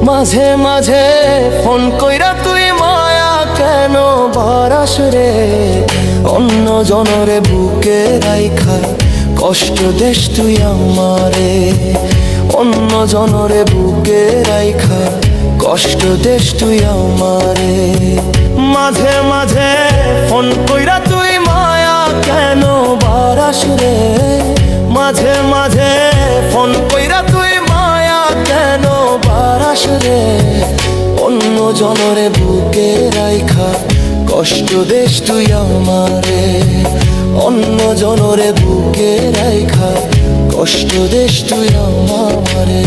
মাঝে মাঝে ফোন কইরা তুই মায়া কেন বারাস রে, অন্য জনরে বুকে রাইখা কষ্ট দেশ তুই আমারে, অন্য জনরে বুকে রাইখা কষ্ট দেশ তুই আমারে। মাঝে মাঝে ফোন কইরা তুই মায়া কেন বারাস রে, মাঝে মাঝে ফোন কইরা তুই মায়া কেন বারাস রে, অন্য জনরে বুকে রাইখা কষ্ট দেশ তুই আমারে, অন্য জনরে বুকে রাইখা কষ্ট দেশ তুই আমারে।